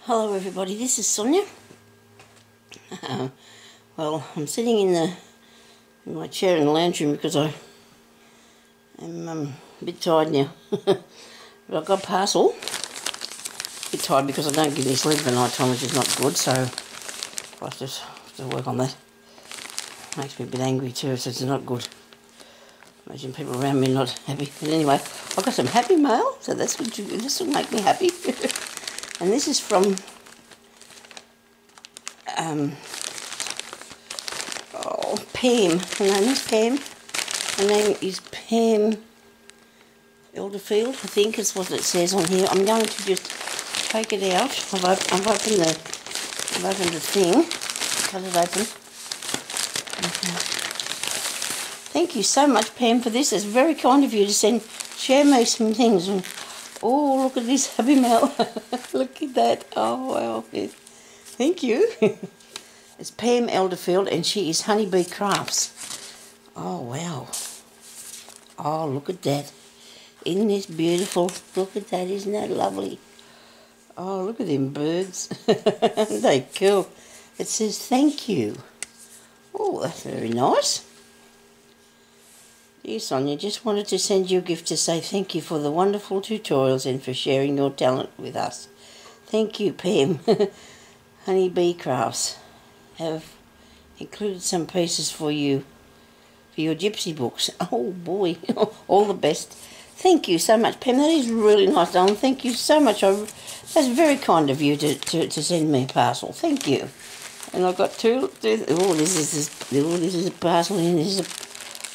Hello everybody, this is Sonia. Well, I'm sitting in my chair in the lounge room because I am a bit tired now. But I've got a parcel. A bit tired because I don't get any sleep at night time, which is not good, so I have to work on that. Makes me a bit angry too, so it's not good. Imagine people around me not happy. But anyway, I've got some happy mail, so this will make me happy. And this is from Pam. Her name is Pam. Her name is Pam Elderfield, I think is what it says on here. I'm going to just take it out. I've opened the thing. Cut it open. Okay. Thank you so much, Pam, for this. It's very kind of you to share me some things. And, oh, look at this happy mail. Look at that. Oh, wow. Yeah. Thank you. It's Pam Elderfield, and she is Honeybee Crafts. Oh, wow. Oh, look at that. Isn't this beautiful? Look at that. Isn't that lovely? Oh, look at them birds. Aren't they cool? It says thank you. Oh, that's very nice. Dear Sonia, just wanted to send you a gift to say thank you for the wonderful tutorials and for sharing your talent with us. Thank you, Pam. Honeybee Crafts have included some pieces for you for your gypsy books. Oh boy, all the best. Thank you so much, Pam. That is really nice, darling. Thank you so much. That's very kind of you to send me a parcel. Thank you. And I've got two. Oh, this is a parcel, and this is a.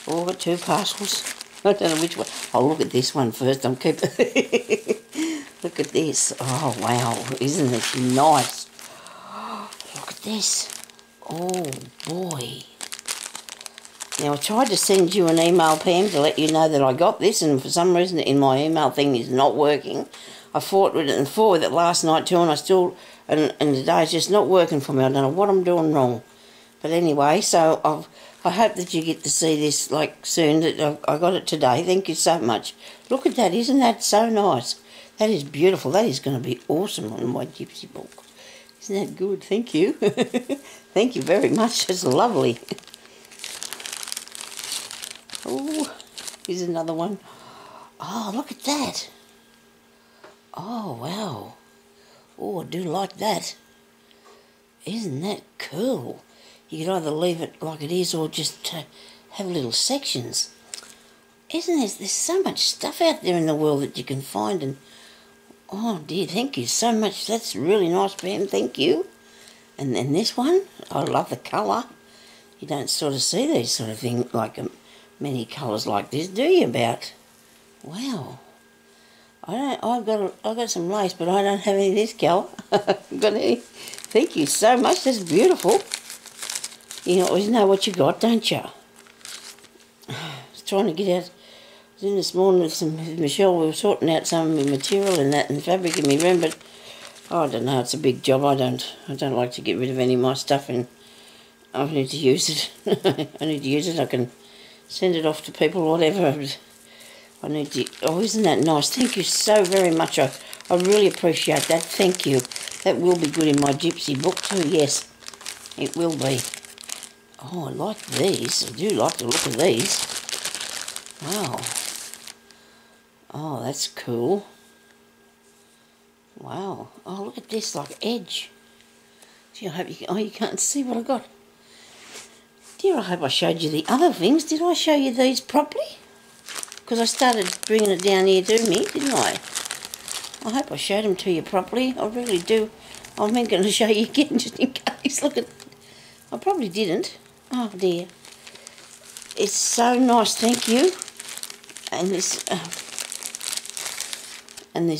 Oh, I've got two parcels. I don't know which one. I'll look at this one first. I'm keeping. Look at this. Oh wow, isn't this nice? Look at this. Oh boy. Now I tried to send you an email, Pam, to let you know that I got this, and for some reason in my email thing is not working. I fought with it last night too, and and today it's just not working for me. I don't know what I'm doing wrong. But anyway, so I hope that you get to see this like soon. That I got it today. Thank you so much. Look at that. Isn't that so nice? That is beautiful. That is going to be awesome on my gypsy book. Isn't that good? Thank you. Thank you very much. That's lovely. Oh, here's another one. Oh, look at that. Oh, wow. Oh, I do like that. Isn't that cool? You could either leave it like it is or just have little sections. Isn't there's so much stuff out there in the world that you can find, and oh dear, thank you so much. That's really nice, Pam. Thank you. And then this one, I love the colour. You don't sort of see these sort of things like many colours like this, do you? About wow. I've got some lace, but I don't have any of this colour. Got any? Thank you so much. That's beautiful. You always know what you got, don't you? I was trying to get out. I was in this morning with Michelle. We were sorting out some of the material and that and fabric in my room, but I don't know. It's a big job. I don't like to get rid of any of my stuff, and I need to use it. I need to use it. I can send it off to people or whatever. I need to. Oh, isn't that nice? Thank you so very much. I really appreciate that. Thank you. That will be good in my gypsy book too. Yes, it will be. Oh, I like these. I do like the look of these. Wow. Oh, that's cool. Wow. Oh, look at this, like edge. Gee, I hope you can, oh, you can't see what I got. Dear, I hope I showed you the other things. Did I show you these properly? Because I started bringing it down here to me, didn't I? I hope I showed them to you properly. I really do. I'm going to show you again just in case. Look at. I probably didn't. Oh dear. It's so nice, thank you. And this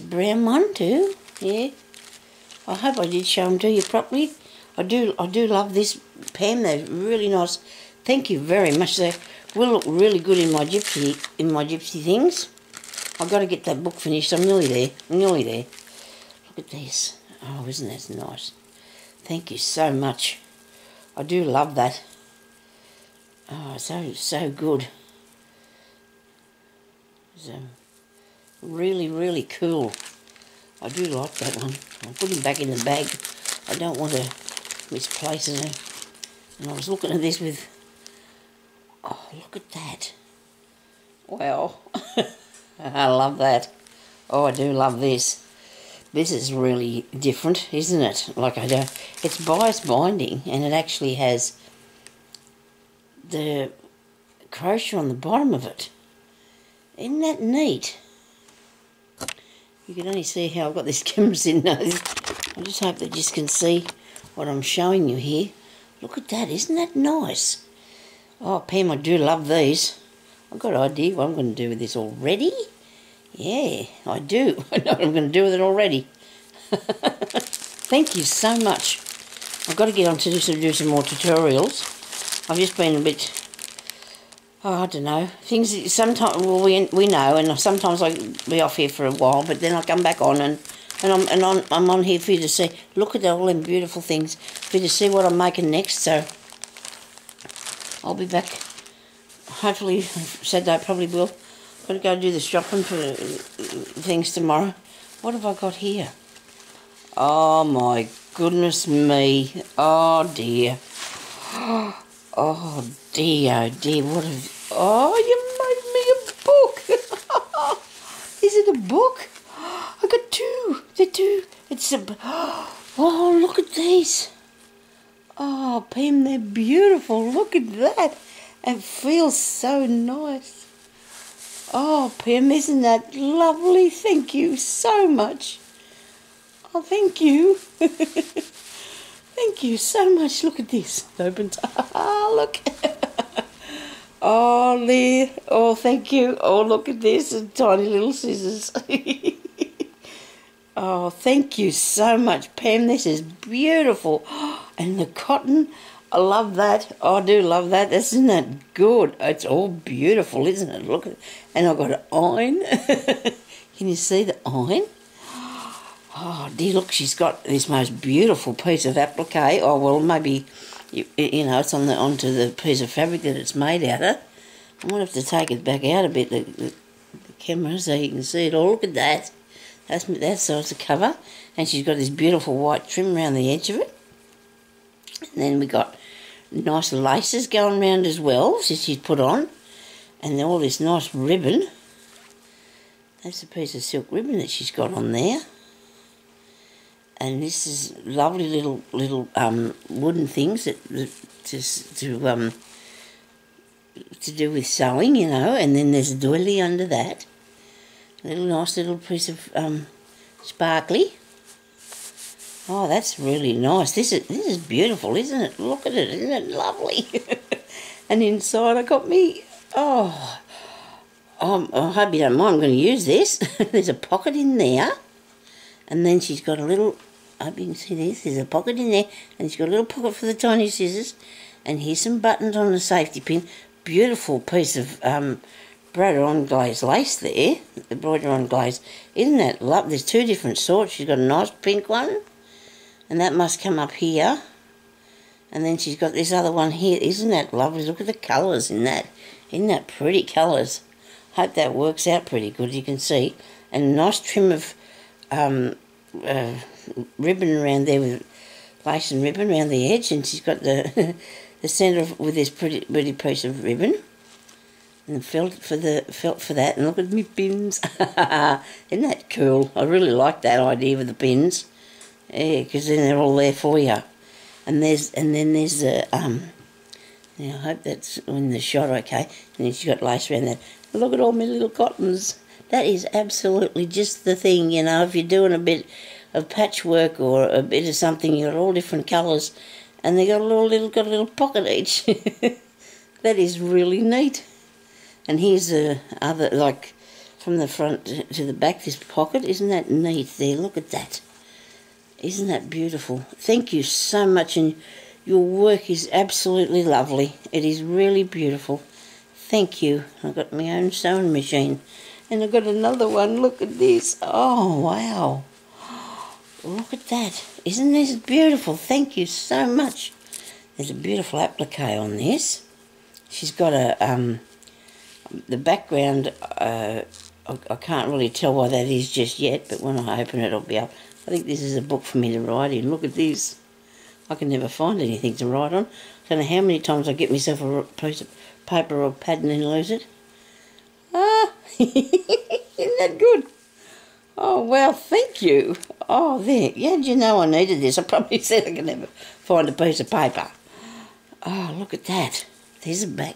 brown one too. Yeah. I hope I did show them to you properly. I do love this, Pam. They're really nice. Thank you very much. They will look really good in my gypsy things. I've got to get that book finished. I'm nearly there. Look at this. Oh, isn't that nice? Thank you so much. I do love that. Oh, so good. So really, really cool. I do like that one. I'll put him back in the bag. I don't want to misplace it. And I was looking at this with... Oh, look at that. Wow. I love that. Oh, I do love this. This is really different, isn't it? Like I don't... It's bias binding, and it actually has the crochet on the bottom of it. Isn't that neat? You can only see how I've got this camera in now. I just hope that you can see what I'm showing you here. Look at that, isn't that nice? Oh, Pam, I do love these. I've got an idea what I'm going to do with this already. Yeah, I do. I know what I'm going to do with it already. Thank you so much. I've got to get on to do some more tutorials. I've just been a bit... Oh, I don't know. Things sometimes, well, we know, and sometimes I be off here for a while, but then I come back on and I'm on here for you to see. Look at all them beautiful things for you to see what I'm making next. So I'll be back. Hopefully, I said that I probably will. Got to go do the shopping for things tomorrow. What have I got here? Oh my goodness me! Oh dear! Oh dear, oh dear, what have... Oh, you made me a book! Is it a book? I got two. They're two. It's a... Oh, look at these. Oh, Pam, they're beautiful. Look at that. It feels so nice. Oh, Pam, isn't that lovely? Thank you so much. Oh, thank you. Thank you so much. Look at this. It opens. Ah, look. Oh, there. Oh, thank you. Oh, look at this. Tiny little scissors. Oh, thank you so much, Pam. This is beautiful. And the cotton, I love that. Oh, I do love that. Isn't that good? It's all beautiful, isn't it? Look at it. And I've got an iron. Can you see the iron? Oh, dear, look, she's got this most beautiful piece of applique. Oh, well, maybe, you know, it's onto the piece of fabric that it's made out of. I might have to take it back out a bit, the camera, so you can see it all. Look at that. That's the cover. And she's got this beautiful white trim around the edge of it. And then we got nice laces going around as well, that she's put on. And then all this nice ribbon. That's a piece of silk ribbon that she's got on there. And this is lovely little wooden things that to do with sewing, you know. And then there's a doily under that. A nice little piece of sparkly. Oh, that's really nice. This is beautiful, isn't it? Look at it, isn't it lovely? And inside I got me. Oh, I hope you don't mind. I'm going to use this. There's a pocket in there, and then she's got a little... I hope you can see this. There's a pocket in there, and she's got a little pocket for the tiny scissors. And here's some buttons on the safety pin. Beautiful piece of embroidered-on glaze lace there. Embroidered-on glaze. Isn't that lovely? There's two different sorts. She's got a nice pink one, and that must come up here. And then she's got this other one here. Isn't that lovely? Look at the colours in that. Isn't that pretty colours? Hope that works out pretty good, you can see. And a nice trim of ribbon around there with lace and ribbon around the edge, and she's got the the centre with this pretty piece of ribbon, and the felt for that. And look at me pins. Isn't that cool? I really like that idea with the pins. Yeah, because then they're all there for you. And then there's a now I hope that's in the shot okay. And then she's got lace around that. Look at all my little cottons. That is absolutely just the thing, you know, if you're doing a bit of patchwork or a bit of something, you've got all different colours, and they got a little pocket each. That is really neat. And here's the other, like, from the front to the back, this pocket. Isn't that neat there? Look at that. Isn't that beautiful? Thank you so much, and your work is absolutely lovely. It is really beautiful. Thank you. I've got my own sewing machine. And I've got another one. Look at this. Oh, wow. Look at that. Isn't this beautiful? Thank you so much. There's a beautiful applique on this. She's got a, the background I can't really tell why that is just yet, but when I open it, it'll be up. I think this is a book for me to write in. Look at this. I can never find anything to write on. I don't know how many times I get myself a piece of paper or pad and then lose it. Ah, isn't that good? Oh, well, thank you. Oh, there. Yeah, did you know I needed this? I probably said I could never find a piece of paper. Oh, look at that. There's the back.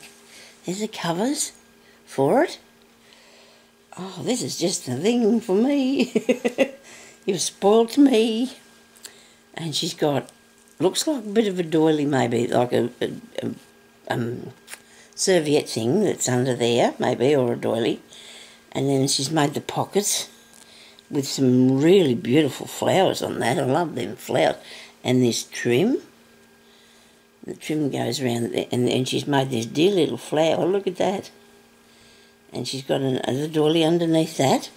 There's the covers for it. Oh, this is just the thing for me. You've spoilt me. And she's got, looks like a bit of a doily maybe, like a serviette thing that's under there, maybe, or a doily. And then she's made the pockets with some really beautiful flowers on that. I love them flowers. And this trim. The trim goes around there, and she's made this dear little flower. Look at that. And she's got another doily underneath that.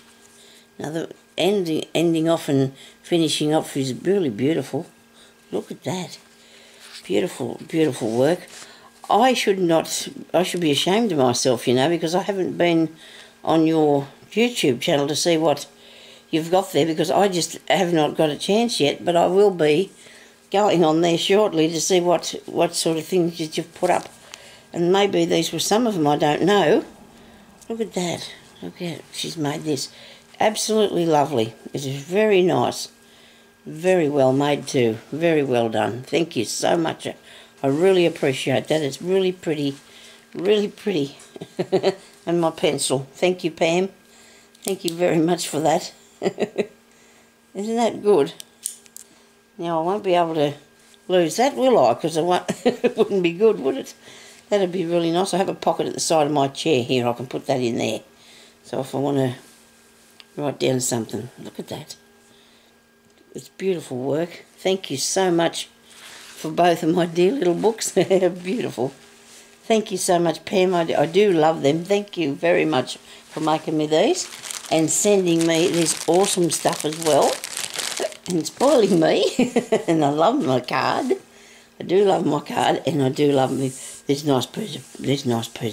Another ending off and finishing off is really beautiful. Look at that. Beautiful, beautiful work. I should be ashamed of myself, you know, because I haven't been on your YouTube channel to see what you've got there, because I just have not got a chance yet, but I will be going on there shortly to see what sort of things you've put up. And maybe these were some of them, I don't know. Look at that. Look at it. She's made this. Absolutely lovely. It is very nice. Very well made too. Very well done. Thank you so much. I really appreciate that. It's really pretty. Really pretty. And my pencil. Thank you, Pam. Thank you very much for that. Isn't that good? Now, I won't be able to lose that, will I? Because it wouldn't be good, would it? That'd be really nice. I have a pocket at the side of my chair here. I can put that in there. So if I want to write down something, look at that. It's beautiful work. Thank you so much for both of my dear little books. They're beautiful. Thank you so much, Pam. I do love them. Thank you very much for making me these and sending me this awesome stuff as well. And spoiling me. And I love my card. I do love my card, and I do love this nice piece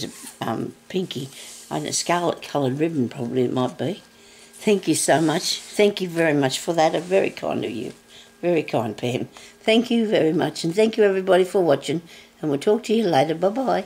of pinky, and a scarlet coloured ribbon probably it might be. Thank you so much. Thank you very much for that. Very kind of you. Very kind, Pam. Thank you very much, and thank you everybody for watching, and we'll talk to you later. Bye bye.